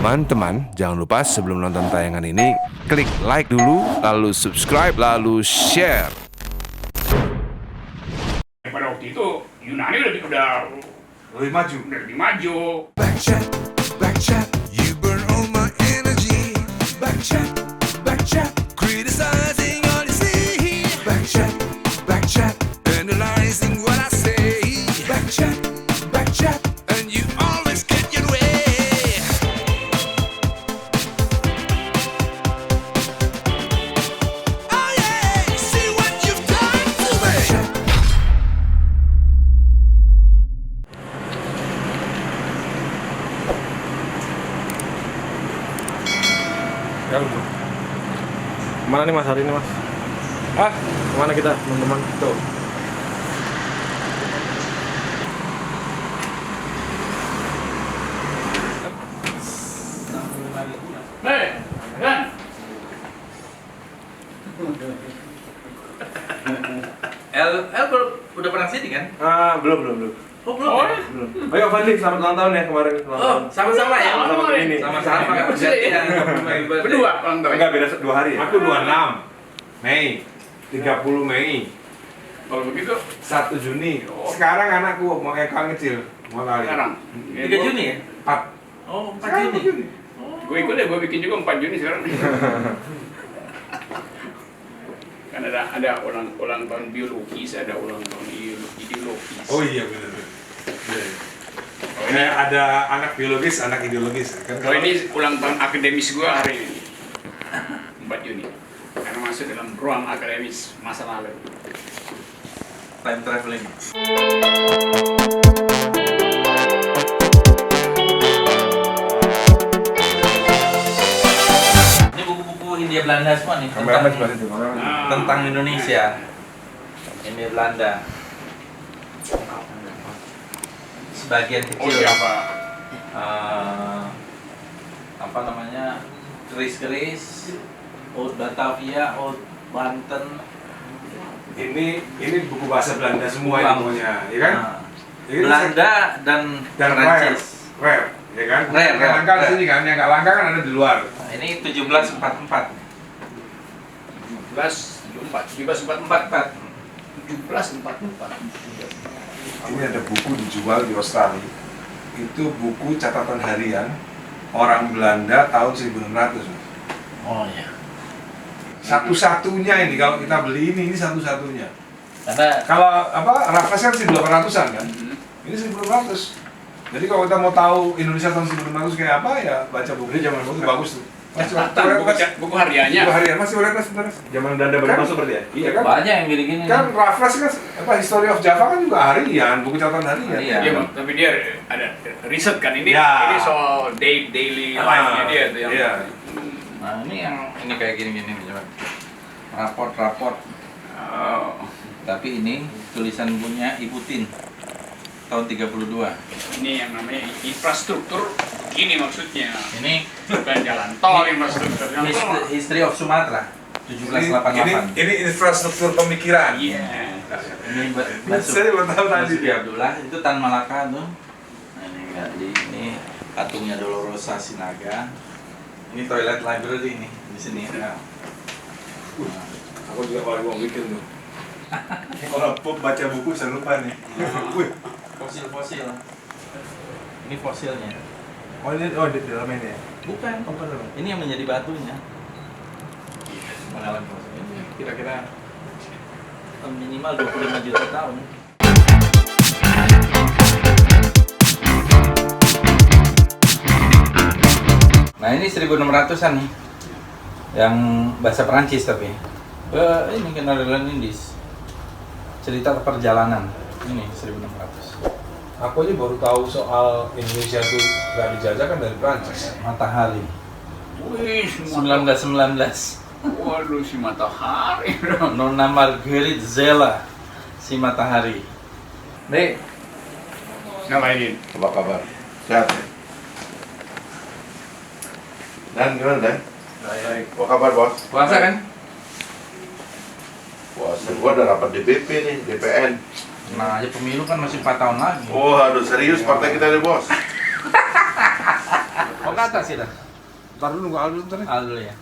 Teman-teman, jangan lupa sebelum nonton tayangan ini, klik like dulu, lalu subscribe, lalu share. Pada waktu itu Yunani udah lebih maju. Back chat, you burn all my energy. Back chat, criticizing all you see. Back chat, analyzing what I say. Back chat, and you always get your way. Oh yeah, see what you've done to me. Ya, kemana nih mas hari ini mas? Kemana kita teman-teman? Tuh. Dan El udah pernah sini kan? Belum. Oh belum. Oh, Ya? Belum. Ayo Fadli, selamat ulang tahun ya kemarin. Oh sama-sama ya. Sama-sama ini. Sama-sama. Iya. Berdua ulang tahun. Enggak, beda 2 hari ya? Aku 26 Mei, 30 Mei, Kalau begitu 1 Juni. Sekarang anakku mau ekor kecil, mau kali. sekarang 3 Juni ya? 4. Oh 4 Sekarang Juni. 4 Juni. gue ikut deh, gue bikin juga 4 Juni sekarang. Kan ada ulang tahun biologis, ada ulang tahun ideologis. Oh iya benar. Ada anak biologis, anak ideologis. Kan Kalau ini ulang tahun akademis gue hari ini 4 Juni. Karena masuk dalam ruang akademis masa lalu. Time traveling. Ini buku-buku Hindia Belanda semua nih tentang Indonesia. Hindia Belanda. Sebagian Oh kecil. siapa? Apa namanya? Keris-keris, Oud Batavia, Oud Banten. ini buku bahasa Belanda semua Bang. ilmunya, ya kan? Nah, Ini Belanda dan rare, Prancis. ya kan? Rare, Yang langka di rare. sini kan, yang nggak langka kan ada di luar. Nah, ini 1744. 1744. 1744. Ini ada buku dijual di Australia. Itu buku catatan harian orang Belanda tahun 1600. Oh ya. Satu-satunya ini kalau kita beli ini satu-satunya. Karena Kalau Raffles kan 1800-an kan? Ini 1600. Jadi kalau kita mau tahu Indonesia tahun 1600 kayak apa ya baca buku. Ini zaman buku bagus tuh. Mas, Buku hariannya. buku harian masih boleh sebentar. Zaman Belanda baru Kan? masuk berarti ya? Iya kan? banyak yang gini-gini. Kan Raffles kan History of Java kan juga harian, buku catatan harian. Harian. Iya, Bang, tapi dia ada riset kan ini. Ya. Ini soal daily life-nya dia tuh yang. Iya. Nah, ini kayak gini-gini nih, coba. Raport-raport. Oh, Tapi ini tulisan punya Ibu Tin tahun 32. ini yang namanya infrastruktur ini maksudnya. Ini Bukan jalan tol infrastruktur. Jalan tol. History of Sumatera Ini 1788. infrastruktur pemikiran. Iya. Ini Saya baru tahu tadi. Basuki Abdullah itu Tan Malaka tuh. Nah, ini patungnya Dolorosa Sinaga. Ini toilet library nih di sini. Nah, Aku juga baru mau bikin tuh. Kalau baca buku saya lupa nih. Wih, fosil-fosil. Ini fosilnya. Oh ini di dalam ini ya? Bukan. Ini yang menjadi batunya. Pengalaman fosil ini kira-kira minimal 25 juta tahun. Nah ini 1600-an nih, yang bahasa Perancis tapi ini kan Netherlands Indies, cerita perjalanan ini 1600. aku aja baru tahu soal Indonesia tuh nggak dijajah kan dari Prancis. Matahari Wih, 1919. Waduh, si matahari. Nona Marguerite Zella, si matahari. Nih, Ngapain? Apa kabar? Sehat ya? Dan gimana Dan? baik. Apa kabar bos? Puasa kan? Puasa gua ada rapat DPP nih, DPN. Nah, aja pemilu kan masih 4 tahun lagi. Oh, aduh serius partai kita nih bos. Oh, ke atas ya dah. Ntar dulu nunggu Al dulu ntar nih. Al dulu ya.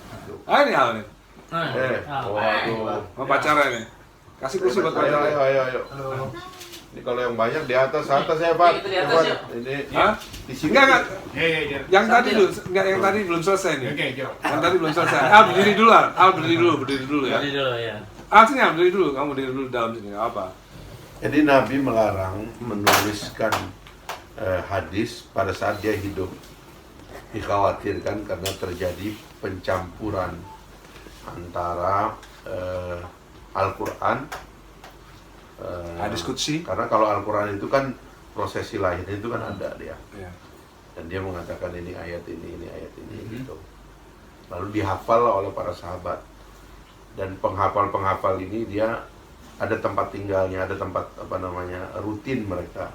Ah ini Al nih. Waduh. Mau pacaran nih. Kasih kursi buat Ayo, pacaran. ayo. Ini kalau yang banyak di atas ya Pak. Itu di atas, yuk. Ini Hah? di sini. Enggak. Iya. Yang tadi dulu, enggak yang tadi belum selesai nih. Oke, Jo. Yang tadi belum selesai. Al berdiri dulu, Al berdiri dulu ya. Tadi dulu ya. Sini Al berdiri dulu, kamu berdiri dulu dalam sini, nggak apa. Jadi Nabi melarang menuliskan hadis pada saat dia hidup. Dikhawatirkan karena terjadi pencampuran antara Al-Quran Hadis qudsi. karena kalau Al-Quran itu kan prosesi lahirnya itu kan ada dia. Iya. Dan dia mengatakan ini ayat ini ayat ini gitu. Lalu dihafal oleh para sahabat. Dan penghafal-penghafal ini dia ada tempat tinggalnya, ada tempat rutin mereka.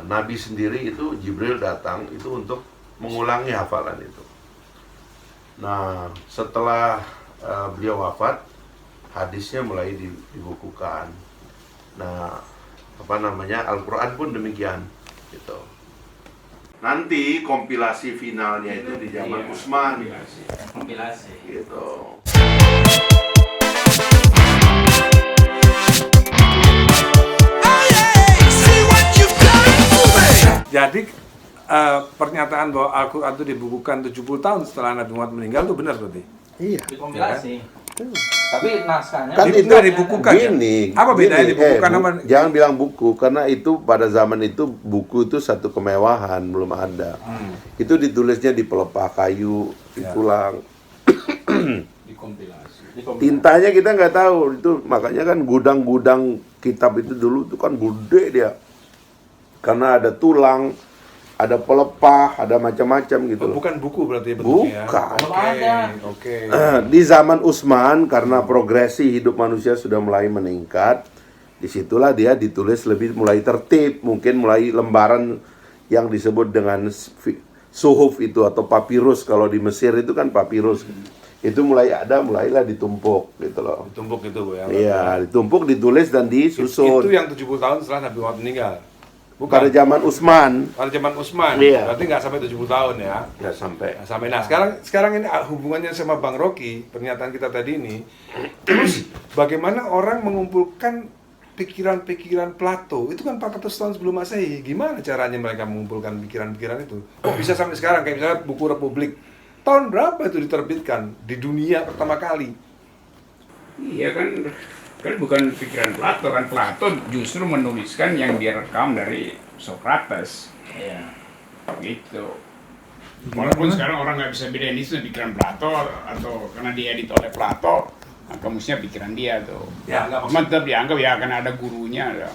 Nabi sendiri itu Jibril datang itu untuk mengulangi hafalan itu. Nah, setelah beliau wafat, hadisnya mulai dibukukan. Nah, Al-Quran pun demikian gitu. Nanti kompilasi finalnya itu di zaman Utsman Kompilasi. gitu. Jadi pernyataan bahwa Al-Quran itu dibukukan 70 tahun setelah Nabi Muhammad meninggal itu benar berarti? Iya. Kompilasi. Tapi naskahnya Kan itu Enggak dibukukan ya? gini. Apa bedanya dibukukan sama Jangan bilang buku karena itu pada zaman itu buku itu satu kemewahan, belum ada. Itu ditulisnya di pelepah kayu, di tulang. Dikompilasi. Tintanya kita nggak tahu itu, makanya kan gudang-gudang kitab itu dulu itu kan gede dia. Karena ada tulang, ada pelepah, ada macam-macam gitu loh. bukan buku berarti ya bentuknya? Bukan. Oke. Di zaman Utsman karena progresi hidup manusia sudah mulai meningkat, disitulah dia ditulis lebih mulai tertib, mungkin mulai lembaran yang disebut dengan suhuf itu atau papirus. Kalau di Mesir itu kan papirus. Itu mulailah ditumpuk gitu loh. Ditumpuk itu Bu ya. Iya, ditumpuk, ditulis dan disusun. Itu yang 70 tahun setelah Nabi Muhammad meninggal. Pada zaman Utsman Pada zaman Utsman. Iya. Berarti nggak sampai 70 tahun ya. nggak sampai. Nah, sampai sekarang ini hubungannya sama Bang Rocky, pernyataan kita tadi ini. Terus bagaimana orang mengumpulkan pikiran-pikiran Plato? Itu kan 400 tahun sebelum Masehi. Gimana caranya mereka mengumpulkan pikiran-pikiran itu? Kok bisa sampai sekarang kayak misalnya buku Republik. Tahun berapa itu diterbitkan di dunia pertama kali? Iya kan bukan pikiran Plato kan. Plato justru menuliskan yang dia rekam dari Socrates. Iya. Gitu. Walaupun sekarang orang nggak bisa bedain itu pikiran Plato atau karena diedit oleh Plato, maka mestinya pikiran dia tuh. Ya, nggak Cuma tetap dianggap ya akan ada gurunya. Ya.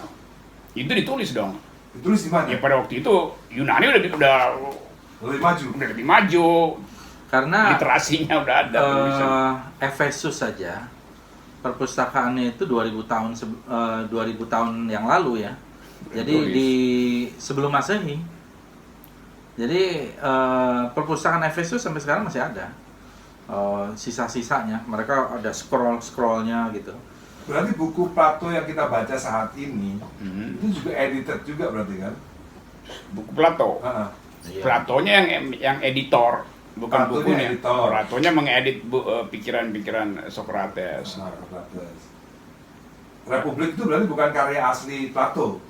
Itu ditulis dong. Ditulis di mana? Ya pada waktu itu Yunani Lebih maju. Karena literasinya udah ada. tulisan. Efesus saja perpustakaannya itu 2000 tahun yang lalu ya. Jadi di sebelum Masehi. Jadi perpustakaan Efesus sampai sekarang masih ada. Sisa-sisanya, mereka ada scroll-scrollnya gitu. Berarti buku Plato yang kita baca saat ini itu juga edited juga berarti kan? Buku Plato. Iya. Platonya yang editor, bukan Platonya bukunya. editor. Platonya mengedit pikiran-pikiran Socrates. Republik itu berarti bukan karya asli Plato.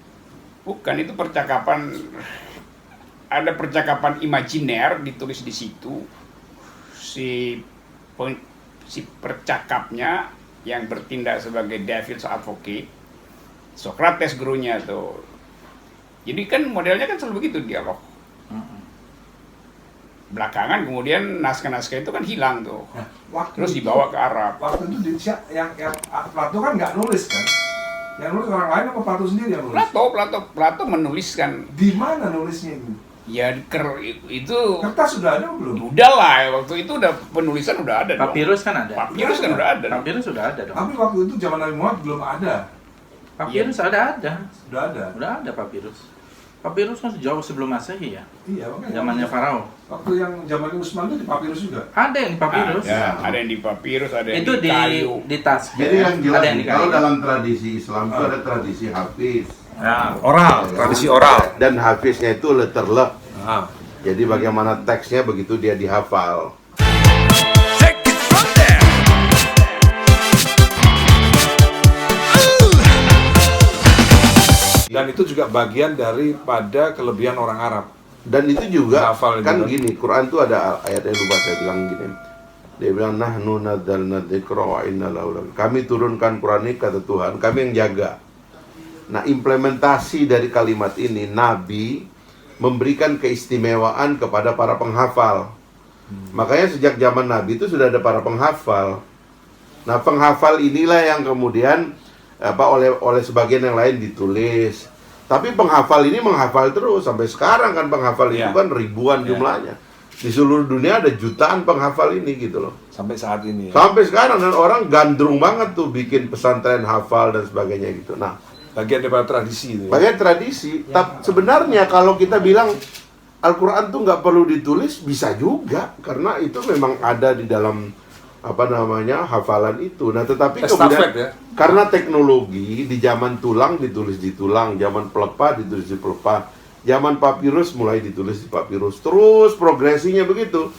Bukan, itu percakapan, ada percakapan imajiner ditulis di situ. Si percakapnya yang bertindak sebagai devil's advocate, Socrates gurunya tuh. Jadi kan modelnya kan selalu begitu dialog. Belakangan kemudian naskah-naskah itu kan hilang tuh. Terus dibawa ke Arab. Waktu itu yang Plato kan nggak nulis kan? Yang nulis orang lain apa Plato sendiri yang nulis? Plato menuliskan. Di mana nulisnya itu? Ya itu Kertas sudah ada belum? udah lah, waktu itu udah penulisan udah ada. Papirus kan ada. Papirus kan udah ada. Papirus sudah ada dong. Tapi waktu itu zaman Nabi Muhammad belum ada. Papirus ada. Sudah ada. Udah ada papirus. Papirus kan jauh sebelum Masehi ya. Iya, makanya. Zamannya Farao. Waktu yang zaman Utsman itu di papirus juga. Ada yang di papirus. Ada yang di papirus, ada yang Itu di kayu. di tas. Jadi yang jelas ada yang di kalau kayu. dalam tradisi Islam itu ada tradisi hafiz. Oral, tradisi oral. Dan hafiznya itu letter le. Jadi bagaimana teksnya begitu dia dihafal. Take it from there. Dan itu juga bagian daripada kelebihan orang Arab. Dan itu juga Hafal kan gitu. gini, Quran tuh ada ayatnya, lupa saya bilang gini. Dia bilang nahnu nadzalna dzikra wa inna lahu lahafidhun. Kami turunkan Quran ini kata Tuhan, kami yang jaga. Nah, implementasi dari kalimat ini Nabi memberikan keistimewaan kepada para penghafal. Makanya sejak zaman Nabi itu sudah ada para penghafal. Nah, penghafal inilah yang kemudian oleh sebagian yang lain ditulis. Tapi penghafal ini menghafal terus sampai sekarang kan, penghafal itu kan ribuan jumlahnya. Di seluruh dunia ada jutaan penghafal ini gitu loh. Sampai saat ini ya. Sampai sekarang, dan orang gandrung banget tuh bikin pesantren hafal dan sebagainya gitu. Nah, Bagian daripada tradisi itu ya. bagian tradisi. Tapi sebenarnya kalau kita bilang Al-Quran tuh nggak perlu ditulis, bisa juga, karena itu memang ada di dalam hafalan itu. Nah, tetapi Estafet, kemudian ya? karena teknologi di zaman tulang ditulis di tulang, zaman pelepah ditulis di pelepah, zaman papirus mulai ditulis di papirus, terus progresinya begitu.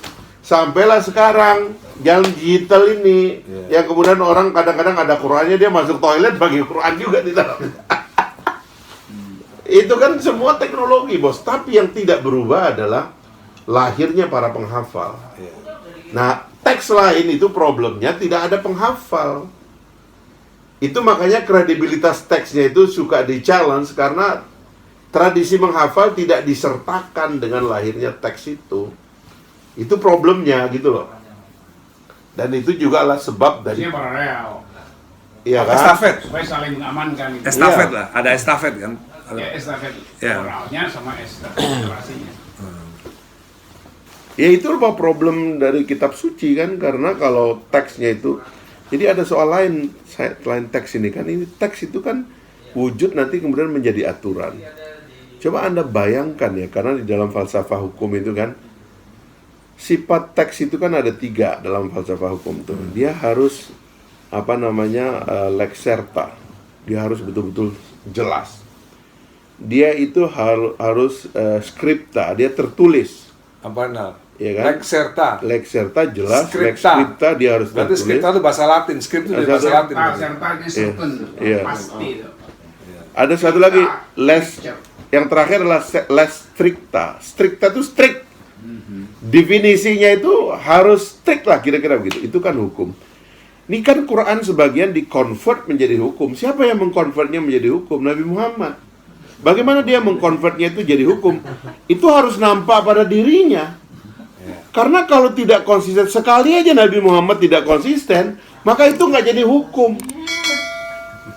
Sampailah sekarang yang digital ini, yang kemudian orang kadang-kadang ada Qurannya, dia masuk toilet bagi Quran juga di dalam. Itu kan semua teknologi, bos. Tapi yang tidak berubah adalah lahirnya para penghafal. Nah, teks lain itu problemnya tidak ada penghafal. Itu makanya kredibilitas teksnya itu suka di-challenge, karena tradisi menghafal tidak disertakan dengan lahirnya teks itu. Itu problemnya gitu loh. Dan itu juga lah sebab dari... Ini paralel. Iya kan? Estafet. Supaya saling mengamankan gitu. Estafet lah, ada estafet kan. Ya, estafet Ya. oralnya sama estafet literasinya. Ya itu apa problem dari kitab suci kan, karena kalau teksnya itu, jadi ada soal lain selain teks ini kan, ini teks itu kan wujud nanti kemudian menjadi aturan. Coba Anda bayangkan ya, karena di dalam falsafah hukum itu kan, sifat teks itu kan ada 3 dalam falsafah hukum tuh. Dia harus lex serta, dia harus betul-betul jelas. Dia itu harus scripta, dia tertulis. Apa nah? Ya kan? Lex serta. Lex serta jelas, lex Scripta. scripta dia harus Berarti tertulis. scripta itu bahasa Latin, script itu dari bahasa Latin. Sertanya certain, Iya. pasti itu. Ada satu lagi, yang terakhir adalah les stricta. Stricta itu strict. Definisinya itu harus strict lah, kira-kira begitu. Itu kan hukum. Ini kan Quran sebagian di-convert menjadi hukum. Siapa yang meng-convertnya menjadi hukum? Nabi Muhammad. Bagaimana dia meng-convertnya itu jadi hukum? Itu harus nampak pada dirinya. Karena kalau tidak konsisten, sekali aja Nabi Muhammad tidak konsisten, maka itu nggak jadi hukum.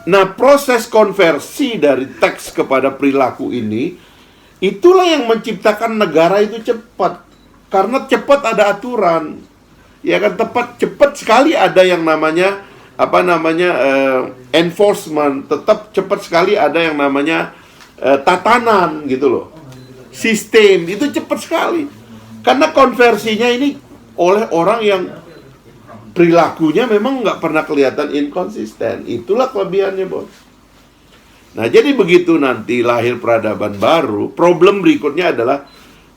Nah, proses konversi dari teks kepada perilaku ini, itulah yang menciptakan negara itu cepat. Karena cepat ada aturan. Ya kan, cepat sekali ada yang namanya enforcement, tetap cepat sekali ada yang namanya tatanan gitu loh. Sistem itu cepat sekali. Karena konversinya ini oleh orang yang perilakunya memang nggak pernah kelihatan inkonsisten. Itulah kelebihannya, bos. Nah, jadi begitu nanti lahir peradaban baru, problem berikutnya adalah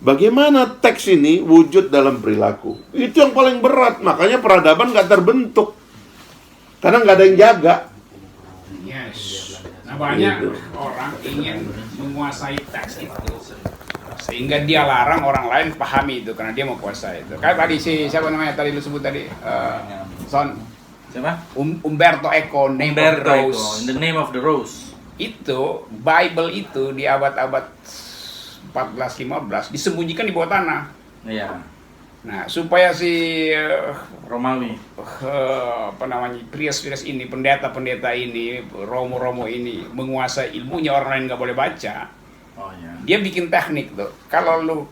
bagaimana teks ini wujud dalam perilaku. Itu yang paling berat. Makanya peradaban nggak terbentuk. Karena nggak ada yang jaga. Yes. Nah, banyak Gitu. orang ingin menguasai teks itu, sehingga dia larang orang lain pahami itu karena dia mau kuasai itu. Kayak tadi siapa namanya tadi lu sebut tadi, Son. Siapa? Umberto Eco, Name of the Umberto Eco, Rose. In the Name of the Rose. Itu Bible itu di abad-abad 14-15 disembunyikan di bawah tanah. Iya. Nah, supaya si Romawi. Prias-prias ini, pendeta-pendeta ini, romo-romo ini menguasai ilmunya, orang lain nggak boleh baca. Oh iya. Dia bikin teknik tuh. Kalau lu,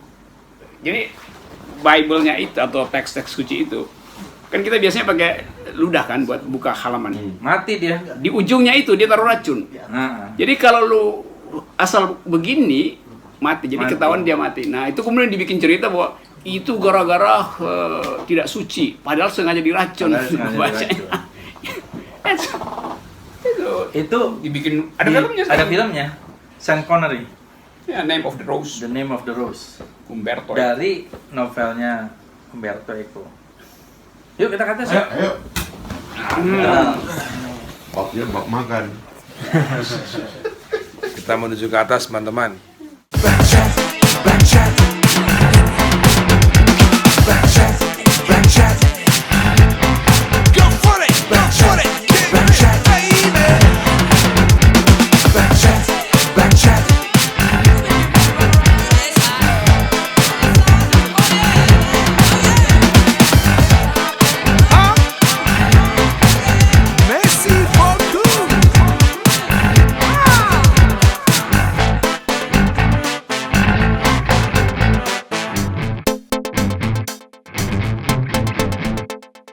jadi Bible-nya itu atau teks-teks suci itu, kan kita biasanya pakai ludah kan buat buka halaman. Mati dia. Di ujungnya itu dia taruh racun. Nah, Jadi kalau lu asal begini mati, jadi Mati. ketahuan dia mati. Nah, itu kemudian dibikin cerita bahwa itu gara-gara tidak suci, padahal sengaja diracun Padahal sengaja bacanya. itu Dibikin ada filmnya. Ada filmnya. Sean Connery. Ya, Name of the Rose. The Name of the Rose. Umberto. dari novelnya Umberto Eco. Yuk kita ke atas ya. Ayo. Nah, Bapnya bab makan. Kita menuju ke atas, teman-teman. Back chat, back chat. Back chat, back chat.